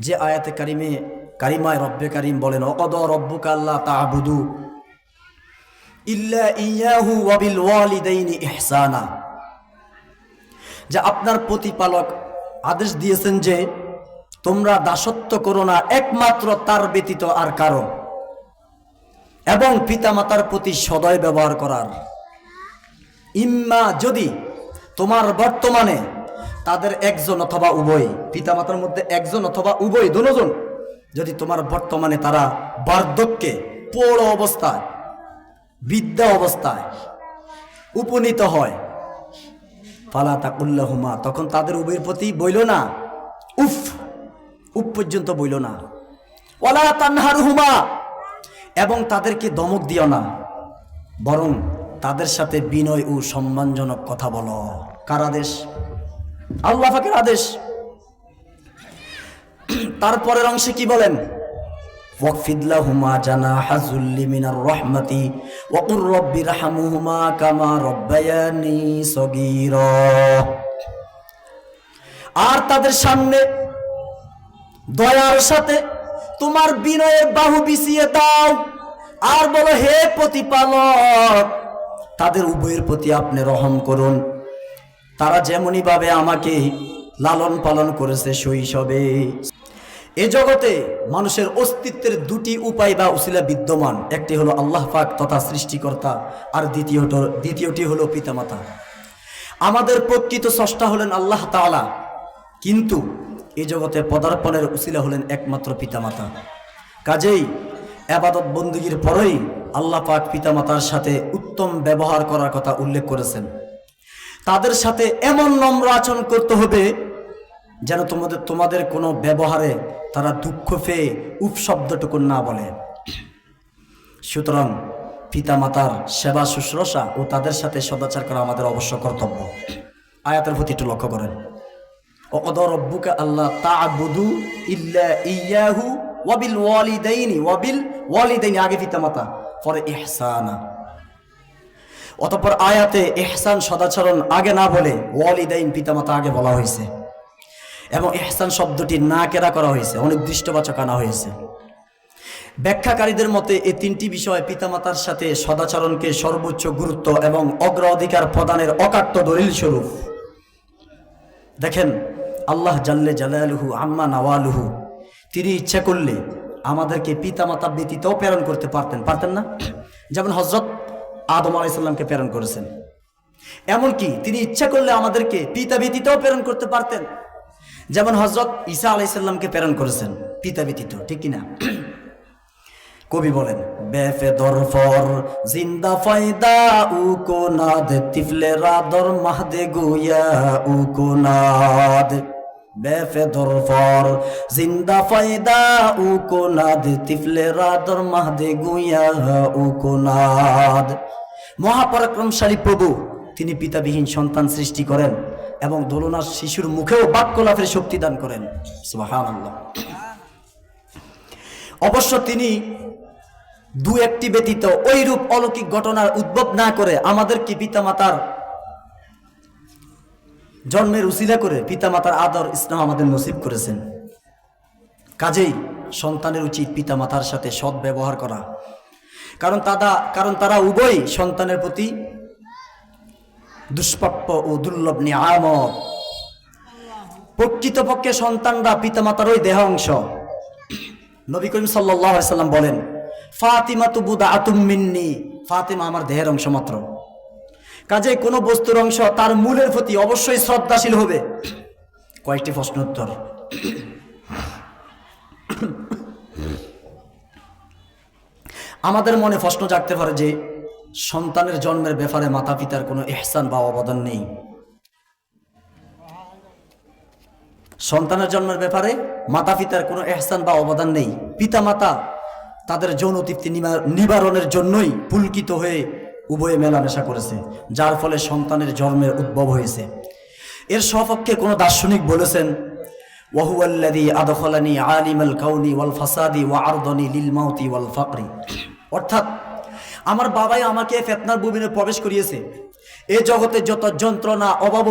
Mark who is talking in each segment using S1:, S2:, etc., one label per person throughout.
S1: যে আয়াতে কারিমায় রব্বে কারিম বলেন ওয়াকাদা রাব্বুকা আল্লা তা'বুদু ইল্লা ইয়াহু ওয়া বিল ওয়ালিদাইনি ইহসানা, যে আপনার প্রতিপালক আদেশ দিয়েছেন যে তোমরা দাসত্ব করো না একমাত্র তার ব্যতীত আর কারো, এবং পিতামাতার প্রতি সদয় ব্যবহার করার। ইম্মা, যদি তোমার বর্তমানে তাদের একজন অথবা উভয়, পিতামাতার মধ্যে একজন অথবা উভয় দুজন, যদি তোমার বর্তমানে তারা বার্ধক্যে পৌঢ় অবস্থায় বৃদ্ধা অবস্থায় উপনীত হয়, ফালা তাকুল্লাহুমা, তখন তাদের উভয়ের প্রতি বইল না উফ, উফ পর্যন্ত বইল না। ওয়ালা তানহারহুমা, এবং তাদেরকে ধমক দিও না, বরং তাদের সাথে বিনয় ও সম্মানজনক কথা বলো। কার আদেশ? আল্লাহ পাকের আদেশ। তারপরের অংশে কি বলেন? ওয়াকফিদ লাহুমা জানাহা যুল্লি মিনার রাহমাতি ওয়া কুর রাব্বিরহামহুমা কামা রাব্বায়ানি সগীরা, আর তাদের সামনে দয়ার সাথে তোমার বিনয়ের বাহু বিছিয়ে দাও, আর বলো হে প্রতিপালক তাদের উভয়ের প্রতি আপনি রহম করুন, তারা যেমনই ভাবে আমাকে লালন পালন করেছে শৈশবে। এ জগতে মানুষের অস্তিত্বের দুটি উপায় বা উসিলা বিদ্যমান, একটি হলো আল্লাহ পাক তথা সৃষ্টিকর্তা, আর দ্বিতীয়টি হলো পিতামাতা। আমাদের প্রকৃত স্রষ্টা হলেন আল্লাহ তাআলা, কিন্তু এই জগতে পদার্পণের উসিলা হলেন একমাত্র পিতামাতা। কাজেই ইবাদত বন্দেগীর পরেই আল্লাহ পাক পিতামাতার সাথে উত্তম ব্যবহার করার কথা উল্লেখ করেছেন। তাদের সাথে এমন নম্র আচরণ করতে হবে যেন তোমাদের কোনো ব্যবহারে তারা দুঃখ পেয়ে উফ শব্দটুকু না বলে। সুতরাং পিতামাতার সেবা শুশ্রূষা ও তাদের সাথে সদাচার করা আমাদের অবশ্য কর্তব্য। আয়াতের প্রতি একটু লক্ষ্য করেন। ওয়াকাদা রাব্বুকা আল্লা তা'বুদু ইল্লা ইয়াহু ওয়া বিল ওয়ালিদাইনি, আগে পিতামাতা পরে ইহসানা। অতঃপর আয়াতে ইহসান সদাচরণ আগে না বলে ওয়ালিদাইন পিতামাতা আগে বলা হয়েছে, এবং ইহসান শব্দটি নাকেরা করা হয়েছে, অনির্দিষ্টবাচক আনা হয়েছে। ব্যাখ্যাকারীদের মতে এই তিনটি বিষয় পিতামাতার সাথে সদাচরণকে সর্বোচ্চ গুরুত্ব এবং অগ্রাধিকার প্রদানের অকাট্য দলিল স্বরূপ। দেখেন, আল্লাহ জাল্লে জালালুহু আম্মা নাওয়ালুহু, তিনি ইচ্ছা করলে আমাদেরকে পিতামাতা ব্যতীতও প্রেরণ করতে পারতেন না? যেমন হযরত আদম আলাইহিস সালামকে প্রেরণ করেছেন, এমনকি তিনি ইচ্ছা করলে আমাদেরকে পিতা ব্যতীতও প্রেরণ করতে পারতেন, যেমন হযরত ঈসা আলাইহিস সালামকে প্রেরণ করেছেন পিতা ব্যতীত, ঠিক কিনা? কবি বলেন বেফেদর ফর জিন্দা ফায়দা উ কোনাদ তিফলে রাদর মাহদে গুয়া উ কোনাদ, বেফেদর ফর জিন্দা ফায়দা উ কোনাদ তিফলে রাদর মাহদে গুয়া উ কোনাদ। মহাপরাক্রমশালী প্রভু তিনি পিতাবিহীন সন্তান সৃষ্টি করেন এবং দোলনার শিশুর মুখেও বাক্য লাভের শক্তি দান করেন। সুবহানাল্লাহ। অবশ্য তিনি দু একটি ব্যতীত ওইরূপ অলৌকিক ঘটনার উদ্ভব না করে আমাদেরকে পিতামাতার জন্মের উসিলা করে পিতামাতার আদর স্নেহ আমাদের নসিব করেছেন। কাজেই সন্তানের উচিত পিতামাতার সাথে সৎ ব্যবহার করা, কারণ তারা উভয় সন্তানের প্রতি দুষ্প্রাপ্য ও দুর্লভ নিয়ামত। প্রকৃতপক্ষে সন্তানরা পিতামাতারই দেহ অংশ। নবী করিম সাল্লাল্লাহু আলাইহি সাল্লাম বলেন ফাতিমাতু বুদআতুম মিন্নি, ফাতিমা আমার দেহের অংশ মাত্র। কাজে কোনো বস্তুর অংশ তার মূলের প্রতি অবশ্যই শ্রদ্ধাশীল হবে। কয়েকটি প্রশ্ন উত্তর। আমাদের মনে প্রশ্ন জাগতে পারে যে সন্তানের জন্মের ব্যাপারে মাতা পিতার কোনো ইহসান বা অবদান নেই। সন্তানের জন্মের ব্যাপারে মাতা পিতার কোনো ইহসান বা অবদান নেই। পিতা মাতা তাদের যৌন তৃপ্তি নিবারণের জন্যই পুলকিত হয়ে উভয়ে মেলামেশা করেছে, যার ফলে সন্তানের জন্মের উদ্ভব হয়েছে। এর সপক্ষে কোনো দার্শনিক বলেছেন ওয়াহুয়াল্লাযী আদখালানি আলিমাল কাউনি ওয়াল ফাসাদি ওয়া আরদানি লিল মাউতি ওয়াল ফাকরি, অর্থাৎ আমার বাবাই আমাকে ফিতনার ভূমিতে প্রবেশ করিয়েছে। এই জগতে যত যন্ত্রণা অভাব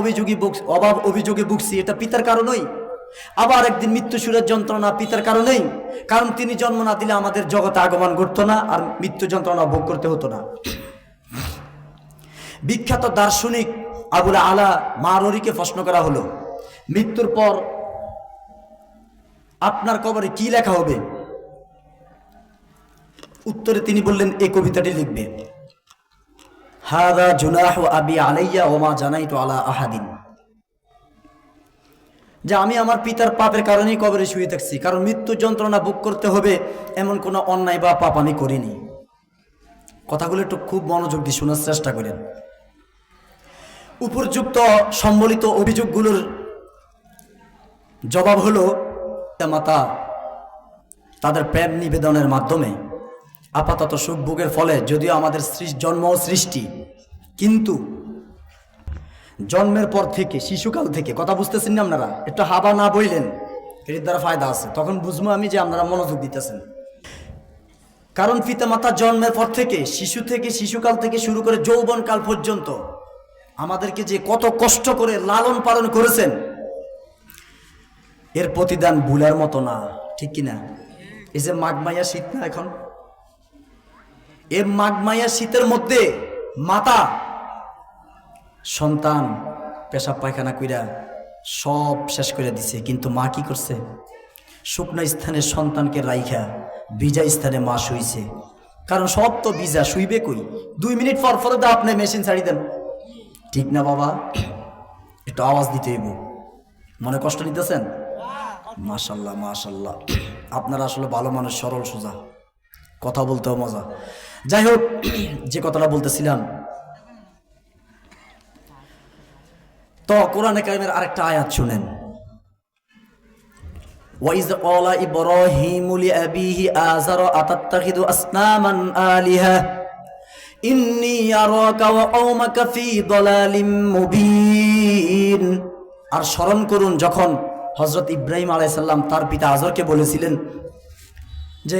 S1: অভিযোগে ভুগছি এটা পিতার কারণেই। আবার একদিন মৃত্যু সুরের যন্ত্রণা পিতার কারণেই, কারণ তিনি জন্ম না দিলে আমাদের জগতে আগমন ঘটতো না, আর মৃত্যু যন্ত্রণা ভোগ করতে হতো না। বিখ্যাত দার্শনিক আবুল আলা মারুরিকে প্রশ্ন করা হলো, মৃত্যুর পর আপনার কবরে কি লেখা হবে? উত্তরে তিনি বললেন, এই কবিতাটি লিখবে, হাদা জুনাহু আবি আলাইয়া ওমা জানাইতু আলা আহাদিন, যে আমি আমার পিতার পাপের কারণেই কবরে শুয়ে থাকছি, কারণ মৃত্যু যন্ত্রণা ভোগ করতে হবে এমন কোনো অন্যায় বা পাপ আমি করিনি। কথাগুলো একটু খুব মনোযোগ দিয়ে শোনার চেষ্টা করেন। উপর্যুক্ত সম্বলিত অভিযোগগুলোর জবাব হলো, মাতা তাদের প্রেম নিবেদনের মাধ্যমে আপাতত সুখ ভোগের ফলে যদিও আমাদের জন্ম ও সৃষ্টি, কিন্তু জন্মের পর থেকে, শিশুকাল থেকে, কথা বুঝতেছেন না আপনারা? একটু হাবা না বইলেন, এর দ্বারা ফায়দা আছে, তখন বুঝবো আমি যে আপনারা মনোযোগ দিতেছেন। কারণ পিতা মাতা জন্মের পর থেকে, শিশু থেকে, শিশুকাল থেকে শুরু করে যৌবনকাল পর্যন্ত আমাদেরকে যে কত কষ্ট করে লালন পালন করেছেন, এর প্রতিদান ভুলার মতো না, ঠিক কিনা? এই যে মাঘমাইয়া শীত না এখন, এই মাঘমাইয়া শীতের মধ্যে মাতা সন্তান পেশাব পায়খানা কইরা সব শেষ করে দিছে, কিন্তু মা কি করছে? শুকনো স্থানে সন্তানকে রাইখা ভিজা স্থানে মা শুইছে। কারণ সব তো ভিজা, শুইবে কই? 2 মিনিট পর পরে তো আপনি মেশিন ছাড়ি দেন, ঠিক না বাবা? একটু আওয়াজ দিতে হইব। মনে কষ্ট নিতেছেন? মাশাল্লাহ মাশাল্লাহ, আপনারা আসলে ভালো মানুষ, সরল সোজা, কথা বলতেও মজা। যাই হোক, যে কথাটা বলতেছিলাম, তো কোরআনে কারিমের আরেকটা আয়াত শুনেন, ওয়াইজ ক্বালা ইব্রাহিমু লিআবিহি আযারা আতাত্তাখিযু আসনামান আলিহা ইন্নী আরাকা ওয়া কওমাকা ফী দালালিম মুবিন। আর স্মরণ করুন যখন হযরত ইব্রাহিম আলাইহিস সালাম তার পিতা আজরকে বলেছিলেন যে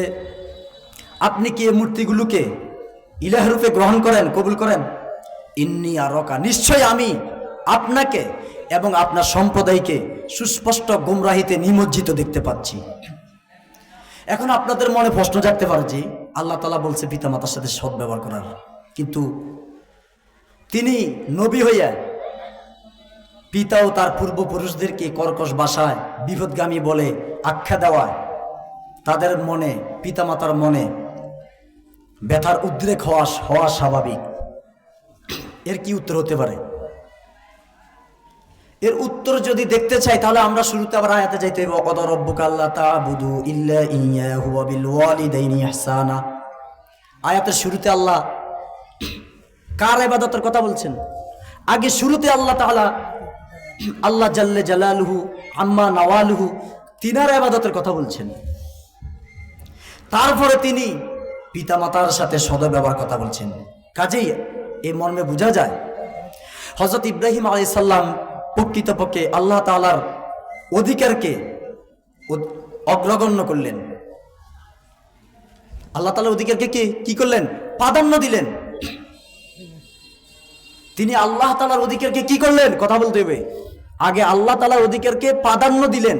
S1: আপনি কি এই মূর্তিগুলোকে ইলাহ রূপে গ্রহণ করেন, কবুল করেন? ইন্নী আরাকা, নিশ্চয় আমি আপনাকে এবং আপনার সম্প্রদায়কে সুস্পষ্ট গুমরাহিতে নিমজ্জিত দেখতে পাচ্ছি। এখন আপনাদের মনে প্রশ্ন জাগতে পারে যে আল্লাহ তাআলা বলছে পিতা মাতার সাথে সৎ ব্যবহার করার, কিন্তু তিনি নবী হইয়া পিতা ও তার পূর্বপুরুষদেরকে কর্কশ ভাষায় বিপদগামী বলে আখ্যা দেওয়ায় তাদের মনে, পিতা মাতার মনে ব্যথার উদ্রেক হওয়া স্বাভাবিক। এর কি উত্তর হতে পারে? এর উত্তর যদি দেখতে চাই তাহলে আমরা শুরুতে আবার আয়াতে যাইতে হইব, ওয়াকাদা রাব্বুকা আল্লা তা'বুদু ইল্লা ইয়্যাহু ওয়া বিল ওয়ালিদাইনি ইহসানা। আয়াতের শুরুতে আল্লাহ কার ইবাদতের কথা বলছেন? আগে শুরুতে আল্লাহ তাআলা, আল্লাহ জাল্লে জালালুহু আম্মা নাওয়ালুহু, তিনার ইবাদতের কথা বলছেন। তারপরে তিনি পিতামাতার সাথে সদ্ব্যবহার কথা বলছেন। কাজেই এই মর্মে বোঝা যায় হযরত ইব্রাহিম আলাইহিস সালাম প্রকৃতপক্ষে আল্লাহ তাআলার অধিকারকে অগ্রগণ্য করলেন। আল্লাহ তাআলার অধিকারকে কি করলেন? প্রাধান্য দিলেন। তিনি আল্লাহ তাআলার অধিকারকে কি করলেন? কথা বলতে হবে। আগে আল্লাহ তাআলার অধিকারকে প্রাধান্য দিলেন,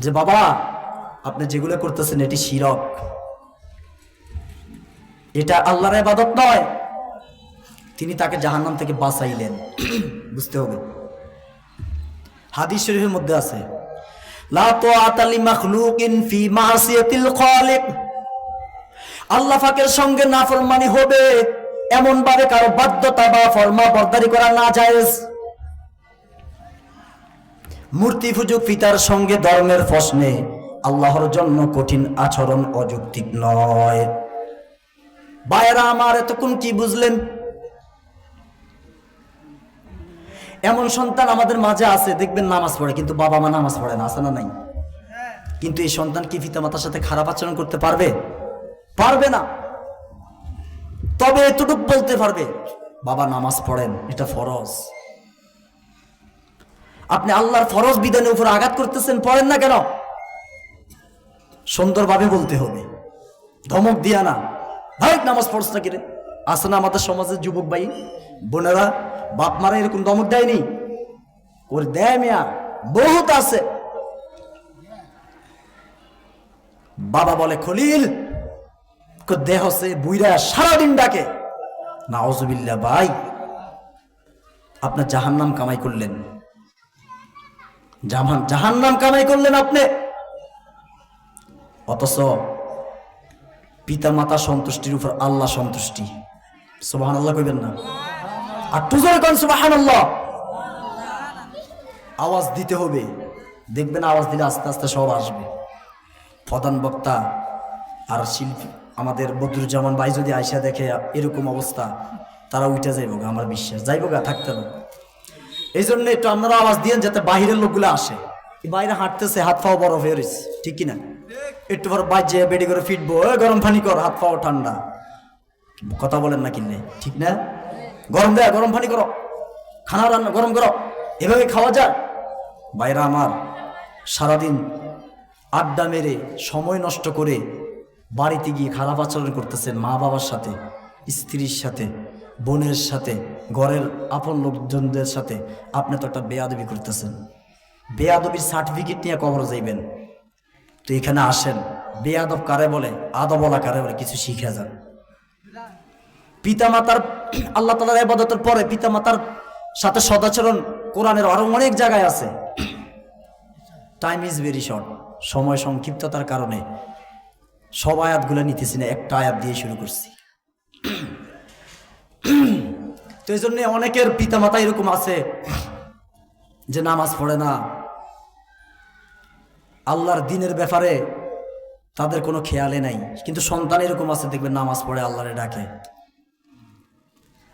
S1: যে বাবা আপনি যেগুলো করতেছেন এটি শিরক, এটা আল্লাহর ইবাদত নয়। তিনি তাকে জাহান্নাম থেকে বাঁচাইলেন। বুঝতে হবে, হাদিস শরীফের মধ্যে আছে, লা তাআতা লিমাখলুকিন ফি মাসিয়াতিল খালিক। আল্লাহ পাকের সঙ্গে নাফরমানি হবে এমন ভাবে কারো বাধ্যতা বা ফরমাবরদারি করা না জায়েজ। মূর্তি পূজক পিতার সঙ্গে ধর্মের প্রশ্নে আল্লাহর জন্য কঠিন আচরণ অযৌক্তিক নয়। ভাইয়েরা আমার, এতক্ষণ কি বুঝলেন? এমন সন্তান আমাদের মাঝে আছে, দেখবেন নামাজ পড়ে কিন্তু বাবা মা নামাজ পড়ে না, আছে না নাই? কিন্তু এই সন্তান কি পিতা মাতার সাথে খারাপ আচরণ করতে পারবে? পারবে না। তবে এতটুকু বলতে পারবে, বাবা নামাজ পড়েন, এটা ফরজ। আপনি আল্লাহর ফরজ বিধানের উপর আঘাত করতেছেন, পড়েন না কেন? সুন্দরভাবে বলতে হবে, ধমক দিয়া না। ভাই নামাজ পড়ছ না কিরে? আছে না আমাদের সমাজের যুবক ভাই বোনেরা, বাপ মারা এরকম ধমক দেয়নি? করে দেয় মিয়া, বহুত আছে। বাবা বলে খলিল দেহ সে বুইরা সারাদিন ডাকে, নাউজুবিল্লাহ ভাই আপনার জাহান্নাম কামাই করলেন, জাহান্নাম কামাই করলেন আপনি। অথচ পিতা মাতা সন্তুষ্টির উপর আল্লাহ সন্তুষ্টি। সুবহানাল্লাহ কইবেন না? আর তুজোরে কোন সুবহানাল্লাহ আওয়াজ দিতে হবে, দেখবেন আওয়াজ দিলে আস্তে আস্তে সব আসবে। প্রধান বক্তা আর শিল্পী আমাদের বদরুজ্জামান ভাই যদি আয়সা দেখে এরকম অবস্থা, তারা উঠে যাইব, আমার বিশ্বাস যাইব গা, থাকতে না। এই জন্য একটু আপনারা আওয়াজ দিয়েন যাতে বাহিরের লোকগুলো আসে। বাইরে হাঁটতেছে, হাত পাও বরফ হয়ে রয়েছে, ঠিক কিনা? একটু পর বাজে বেডি করে ফিটবো, গরম পানি কর, হাত পাও ঠান্ডা, কথা বলেন না কিনলে, ঠিক না? গরম দেয়, গরম পানি করো, খানা রান্না গরম করো, এভাবে খাওয়া যায়? বাইরা আমার সারাদিন আড্ডা মেরে সময় নষ্ট করে বাড়িতে গিয়ে খারাপ আচরণ করতেছেন মা বাবার সাথে, স্ত্রীর সাথে, বোনের সাথে, ঘরের আপন লোকজনদের সাথে। আপনি তো একটা বেয়াদবি করতেছেন, বেয়াদবির সার্টিফিকেট নিয়ে কবর যাইবেন। তো এখানে আসেন, বেয়াদব কারে বলে, আদবলা কারে বলে, কিছু শিখে যান। পিতামাতার আল্লাহ তাআলার ইবাদতের পরে পিতামাতার সাথে সদাচরণ কোরআনের আরো অনেক জায়গায় আছে। টাইম ইজ ভেরি শর্ট, সময় সংক্ষিপ্ততার কারণে সব আয়াতগুলো নিতেছি না, একটা আয়াত দিয়ে শুরু করছি। তো এই জন্য অনেকের পিতামাতা এরকম আছে যে নামাজ পড়ে না, আল্লাহর দিনের ব্যাপারে তাদের কোনো খেয়ালে নাই, কিন্তু সন্তান এরকম আছে দেখবেন নামাজ পড়ে আল্লাহরে ডাকে।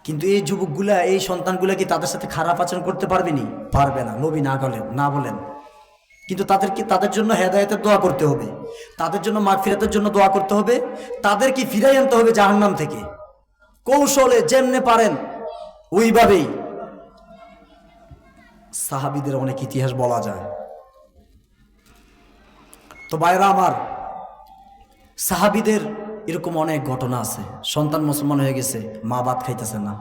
S1: কিন্তু এই যুবকগুলা, এই সন্তানগুলা কি তাদের সাথে খারাপ আচরণ করতে পারবেনি? পারবে না, নবী না বলেন। কিন্তু তাদের জন্য হেদায়েতের দোয়া করতে হবে, তাদের জন্য মাগফিরাতের জন্য দোয়া করতে হবে, তাদেরকে ফিরাই আনতে হবে জাহান্নাম থেকে, কৌশলে যেমনে পারেন ওইভাবেই। সাহাবীদের অনেক ইতিহাস বলা যায়। তো ভাইরা আমার, সাহাবীদের এরকম অনেক ঘটনা আছে। সন্তান মুসলমান হয়ে গেছে, মা ভাত খাইতেছে না,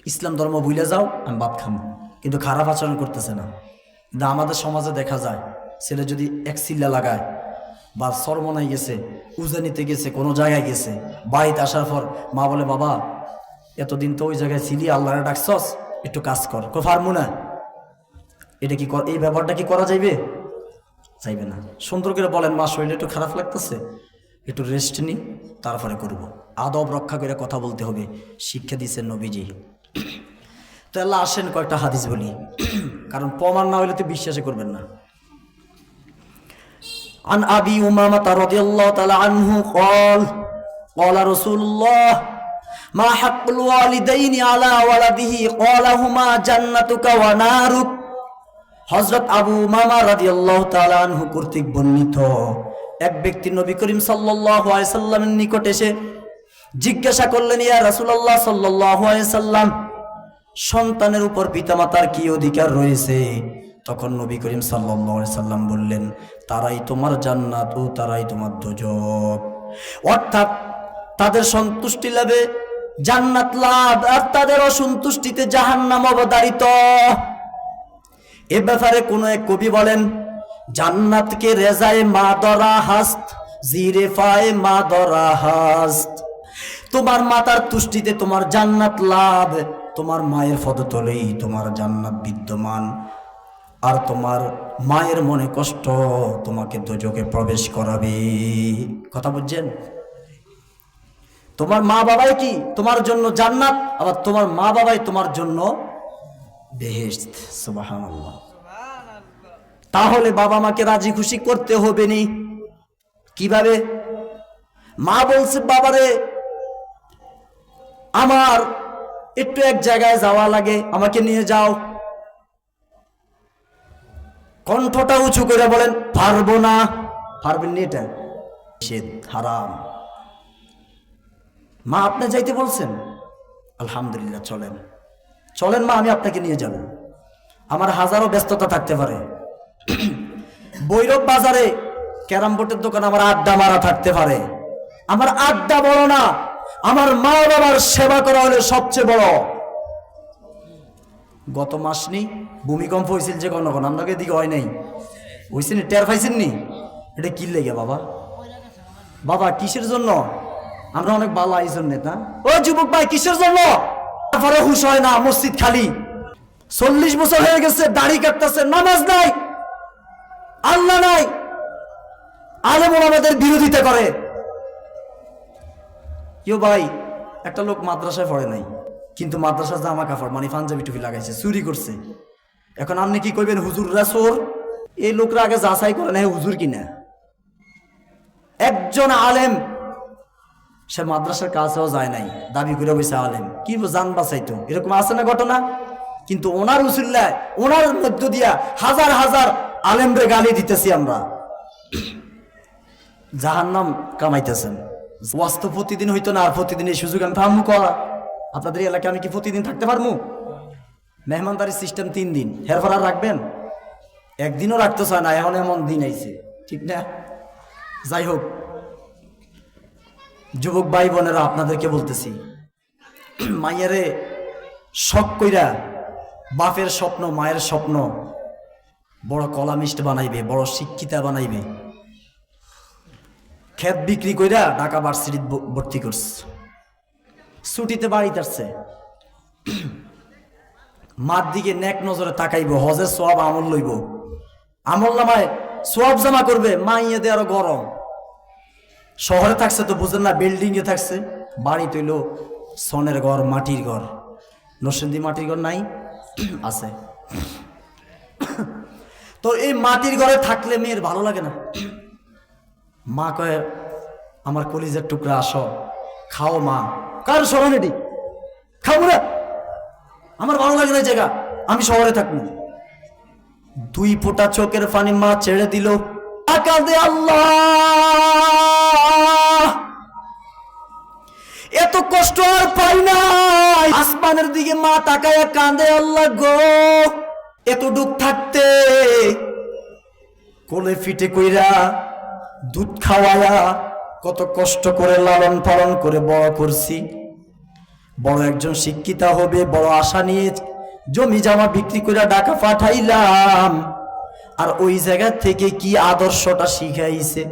S1: ইসলাম ধর্ম ভুলে যাও, আমি ভাত খাবো, কিন্তু খারাপ আচরণ করতেছে না। কিন্তু আমাদের সমাজে দেখা যায়, ছেলে যদি এক চিল্লা লাগায় বা সরমনায় গেছে, উজানিতে গেছে, কোনো জায়গায় গেছে, বাড়িতে আসার পর মা বলে, বাবা এতদিন তো ওই জায়গায় ছিলি, আল্লাহরে ডাকছস, একটু কাজ কর, পারবো না। এটা কি এই ব্যাপারটা কি করা যাইবে? চাইবে না। সুন্দর করে বলেন, মা শরীরে একটু খারাপ লাগতেছে, একটু রেস্ট নি, তারপরে করব। আদব রক্ষা করে কথা বলতে হবে, শিক্ষা দিচ্ছেন নবীজি। তো আল্লাহ আসেন কয়েকটা হাদিস বলি, কারণ প্রমাণ না হইলে তো বিশ্বাসই করবেন না। আন আবি উমামা রাদিয়াল্লাহু তাআলা আনহু قال قال رسول الله ما حق الوالدين على ولده قال هما جنتك ونارك। হযরত আবু উমামা রাদিয়াল্লাহু তাআলা আনহু কর্তৃক বর্ণিত, এক ব্যক্তি নবী করিম সাল্লাল্লাহু আলাইহি সাল্লামের নিকট এসে জিজ্ঞাসা করলেন, ইয়া রাসূলুল্লাহ সাল্লাল্লাহু আলাইহি সাল্লাম, সন্তানের উপর পিতামাতার কি অধিকার রয়েছে? তখন নবী করিম সাল্লাল্লাহু আলাইহি সাল্লাম বললেন, তারাই তোমার জান্নাত ও তারাই তোমার দোজখ। অর্থাৎ তাদের সন্তুষ্টি লাভে জান্নাত লাভ, আর তাদের অসন্তুষ্টিতে জাহান্নাম অবধারিত। এ ব্যাপারে কোন এক কবি বলেন, জান্নাতকে রেজায়ে মা দরা হাস্ত, জিরে ফায়ে মা দরা হাস্ত। তোমার মাতার তুষ্টিতে তোমার জান্নাত লাভ, তোমার মায়ের পদতলেই তোমার জান্নাত বিদ্যমান, আর তোমার মায়ের মনে কষ্ট তোমাকে দোজখে প্রবেশ করাবে। কথা বুঝছেন? তোমার মা বাবাই কি তোমার জন্য জান্নাত, আবার তোমার মা বাবাই তোমার জন্য বেহেশত। সুবহানাল্লাহ। তাহলে বাবা মাকে রাজি খুশি করতে হবে নি। কিভাবে? মা বলছে, বাবারে আমার একটু এক জায়গায় যাওয়া লাগে, আমাকে নিয়ে যাও। কণ্ঠটা উঁচু করে বলেন, পারবো না। পারবেন না, এটা নিষেধ, হারাম। মা আপনি যাইতে বলছেন, আলহামদুলিল্লাহ, চলেন চলেন মা, আমি আপনাকে নিয়ে যাব। আমার হাজারো ব্যস্ততা থাকতে পারে, ভৈরব বাজারে ক্যারাম বোর্ডের দোকান, আমার আড্ডা মারা থাকতে পারে। আমার আড্ডা বড় না, আমার মা বাবার সেবা করা হলে সবচেয়ে বড়। গত মাস নি ভূমিকম্প হয়েছিল যে কোনো আপনাকে এদিকে হয় নাই হয়েছেন টের পাইছেন নি? এটা কি লেগে বাবা? বাবা কিসের জন্য? আমরা অনেক ভালো এই জন্য না। ও যুবক ভাই কিসের জন্য? তারপরে হুশ হয় না, মসজিদ খালি। 40 বছর হয়ে গেছে, দাড়ি কাটতেছে, নামাজ নাই, আল্লাহ নাই, আলেম ওলামাদের বিরোধিতা করে। কেউ ভাই একটা লোক মাদ্রাসায় পড়ে নাই, কিন্তু মাদ্রাসার জামা কাপড় মানে পাঞ্জাবি টুপি লাগাইছে, চুরি করছে। এখন আপনি কি কইবেন হুজুররা চোর? এই লোকরা আগে যাচাই করে না হুজুর কিনা। একজন আলেম সে মাদ্রাসার কাছেও যায় নাই, দাবি করে বসে আলেম, কি জান বাঁচাইতো, এরকম আছে না ঘটনা? কিন্তু ওনার উসিল্লায়, ওনার মধ্য দিয়া হাজার হাজার আলেমরে গালি দিতেছি আমরা, জাহান্নাম কামাইতেছেন। ওয়াস্ত প্রতিদিন হইতো না, আর প্রতিদিন এই সুযোগ আমি পাবো করা। আপনাদের এলাকায় আমি কি প্রতিদিন থাকতে পারবো? মেহমানদারি সিস্টেম 3 দিন, হেরফার আর রাখবেন? একদিনও রাখতে চায় না, এখন এমন দিন আইছে, ঠিক না? যাই হোক যুবক ভাই বোনেরা, আপনাদেরকে বলতেছি, মাইয়ারে শখ কইরা বাপের স্বপ্ন, মায়ের স্বপ্ন, বড় কলামিস্ট বানাইবে, বড় শিক্ষিতা বানাইবে, ক্ষেত বিক্রি কইরা ঢাকা ভার্সিটি ভর্তি করছে, ছুটিতে বাড়িতে আসছে, মার দিকে নেক নজরে তাকাইব, হজের সওয়াব আমল লইব, আমল নামায় সওয়াব জমা করবে, মাইয়াদের আরো গরম। শহরে থাকছে তো বুঝেন না, বিল্ডিং এ থাকছে, বাড়ি তৈল সনের ঘর, মাটির ঘর। নরসিংদী মাটির ঘর নাই? আছে। তো এই মাটির ঘরে থাকলে মেয়ের ভালো লাগে না। মা কয়ে আমার কলিজার টুকরা আসো, খাও মা। কার সরানেটি খাবো না, আমার ভালো লাগে না জায়গা, আমি শহরে থাকবো। 2 ফোঁটা চোখের পানি মা ছেড়ে দিল, কাঁদে আল্লাহ, এত কষ্ট আর পাই নাই। আসমানের দিকে মা তাকায়া কাঁদে, আল্লাহ গো, এতটুক থাকতে কোলে ফিটে কইরা দুধ খাওয়ায়া কত কষ্ট করে লালন পালন করে বড় করছি, বড় একজন শিক্ষিতা হবে বড় আশা নিয়ে জমি জামা বিক্রি করে ঢাকা পাঠাইলাম। আর ওই জায়গা থেকে কি আদর্শটা শিখাইছে,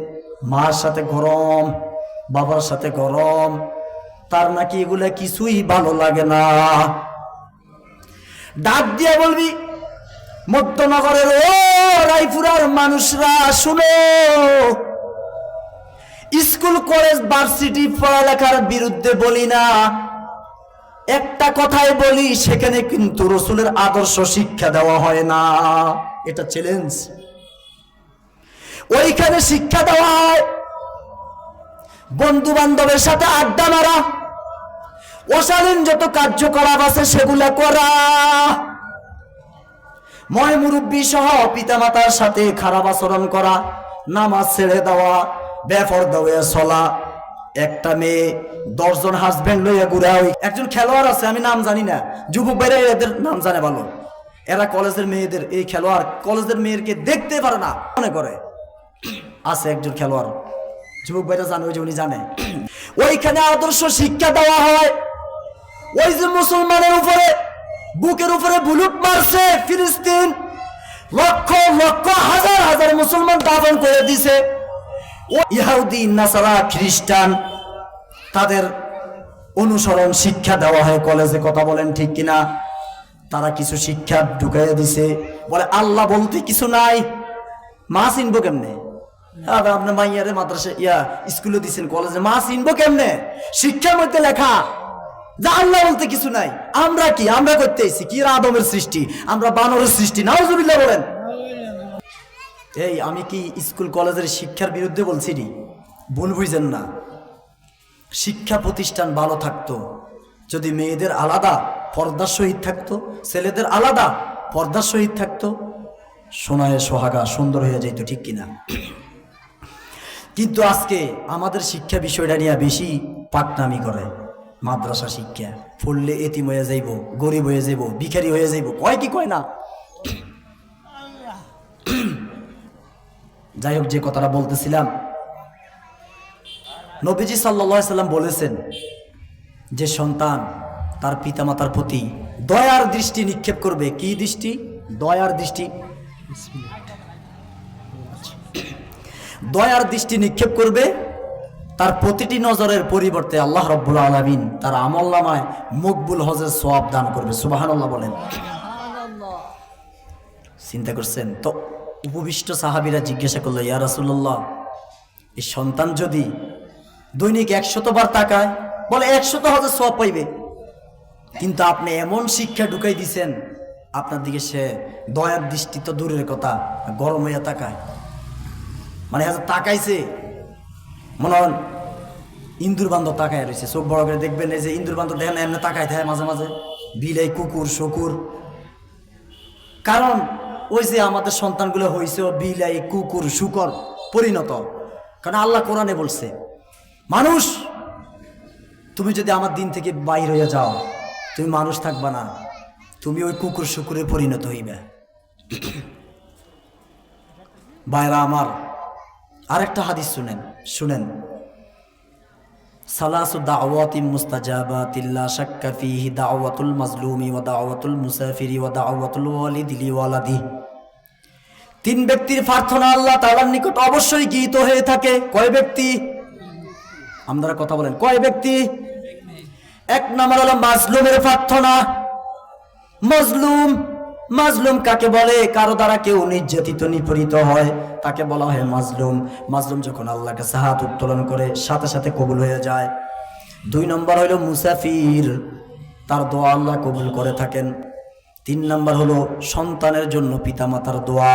S1: মার সাথে গরম, বাবার সাথে গরম, তার নাকি এগুলা কিছুই ভালো লাগে না। ডাক দিয়া বলবি, মধ্যনগরের ও রায়পুরার মানুষরা শুনো, স্কুল কলেজ ভার্সিটি পড়ালেখার বিরুদ্ধে বলি না, একটা কথাই বলি, সেখানে কিন্তু রসুলের আদর্শ শিক্ষা দেওয়া হয় না, এটা চ্যালেঞ্জ। ওইখানে শিক্ষা দেওয়া হয় বন্ধু বান্ধবের সাথে আড্ডা মারা, অশালীন যত কার্যকলাপ আছে সেগুলা করা, ময় মুরব্বী সহ পিতামাতার সাথে খারাপ আচরণ করা, নামাজ ছেড়ে দেওয়া, বেপরদা হয়ে চলা। একটা মেয়ে 10 জন হাজবেন্ড লইয়া ঘুরা। একজন খেলোয়াড় আছে, আমি নাম জানি না, যুবক ভাইরা এদের নাম জানে ভালো, এরা কলেজের মেয়েদের, এই খেলোয়াড় কলেজের মেয়েরকে দেখতে পারে না মনে করে। আছে একজন খেলোয়াড়, যুবক ভাইরা জানে, ওই যে উনি জানে। ওইখানে আদর্শ শিক্ষা দেওয়া হয়। ওই যে মুসলমানের উপরে, বুকের উপরে বুলুট মারছে ফিলিস্তিন, লক্ষ লক্ষ হাজার হাজার মুসলমান দাফন করে দিছে। ও ইহুদি, নাসারা, খ্রিস্টান, তাদের অনুসরণ শিক্ষা দেওয়া হয় কলেজে, কথা বলেন ঠিক কিনা? তারা কিছু শিক্ষা ঢুকাইয়া দিছে, বলে আল্লাহ বলতে কিছু নাই। মা চিনবো কেমনে? আপনার মাইয়ারে মাদ্রাসা স্কুলে দিচ্ছেন, কলেজে, মা চিনবো কেমনে? শিক্ষার মধ্যে লেখা যে আল্লাহ বলতে কিছু নাই। আমরা কি, আমরা করতে এসেছি কি? আদমের সৃষ্টি, আমরা বানরের সৃষ্টি, নাউজুবিল্লাহ বলেন। এই আমি কি স্কুল কলেজের শিক্ষার বিরুদ্ধে বলছি নি? ভুল বুঝেন না। শিক্ষা প্রতিষ্ঠান ভালো থাকতো যদি মেয়েদের আলাদা পর্দার সহিত থাকতো, ছেলেদের আলাদা পর্দার সহিত থাকতো, সোনায় সোহাগা সুন্দর হয়ে যেত, ঠিক কিনা? কিন্তু আজকে আমাদের শিক্ষা বিষয়টা নিয়ে বেশি পাকনামি করে। মাদ্রাসা শিক্ষা পড়লে এতিম হয়ে যাইব, গরিব হয়ে যাইব, ভিখারি হয়ে যাইব, কয় কি কয় না। যাই হোক, যে কথাটা বলতেছিলাম, নবীজি সাল্লাল্লাহু আলাইহি সাল্লাম বলেছেন যে সন্তান তার পিতামাতার প্রতি দয়ার দৃষ্টি নিক্ষেপ করবে। কি দৃষ্টি? দয়ার দৃষ্টি। দয়ার দৃষ্টি নিক্ষেপ করবে। তার প্রতিটি নজরের পরিবর্তে আল্লাহ রাব্বুল আলামিন তার আমলনামায় মকবুল হজের সওয়াব দান করবে। সুবহানাল্লাহ বলেন। চিন্তা করছেন তো? উপবিষ্ট সাহাবীরা জিজ্ঞাসা করলো, ইয়া রাসূলুল্লাহ, এই সন্তান যদি দৈনিক 100 বার তাকায়, বলে 100 হজের সওয়াব পাইবে, কিন্তু আপনি এমন শিক্ষা ঢুকাই দিছেন আপনার দিকে সে দয়ার দৃষ্টি তো দূরের কথা, গরম হইয়া তাকায়। মানে তাকাইছে মনে হন ইন্দুর বান্ধব তাকায় রয়েছে। চোখ বড় করে দেখবেন, এই যে ইন্দুর বান্ধব দেখেন এমনি তাকায় থাকে মাঝে মাঝে, বিলাই, কুকুর, শকুর। কারণ ওই যে আমাদের সন্তানগুলো হয়েছে বিলাই, কুকুর, শুকর পরিণত। কারণ আল্লাহ কোরআনে বলছে, মানুষ তুমি যদি আমার দিন থেকে বাইর হয়ে যাও, তুমি মানুষ থাকবা না, তুমি ওই কুকুর শুকুরে পরিণত হইবে। ভাইরা আমার, আরেকটা হাদিস শুনেন। সালাসু দাওয়াতিন মুস্তাজাবাতিন লা শাক্কা ফীহি দাওয়াতুল মাজলুমি ওয়া দাওয়াতুল মুসাফিরি ওয়া দাওয়াতুল ওয়ালিদি লিওয়ালাদি। 3 ব্যক্তির প্রার্থনা আল্লাহ তাআলার নিকট অবশ্যই গৃহীত হয়ে থাকে। কয় ব্যক্তি? আপনারা কথা বলেন, কয় ব্যক্তি? 1 নম্বর হলো মাজলুমের প্রার্থনা। মাজলুম কাকে বলে? কারো দ্বারা কেউ নির্যাতিত, নিপীড়িত হয়, তাকে বলা হয় মাজলুম। মাজলুম যখন আল্লাহর কাছে হাত উত্তোলন করে সাথে সাথে কবুল হয়ে যায়। 2 নম্বর হলো মুসাফির, তার দোয়া আল্লাহ কবুল করে থাকেন। 3 নম্বর হলো সন্তানের জন্য পিতামাতার দোয়া।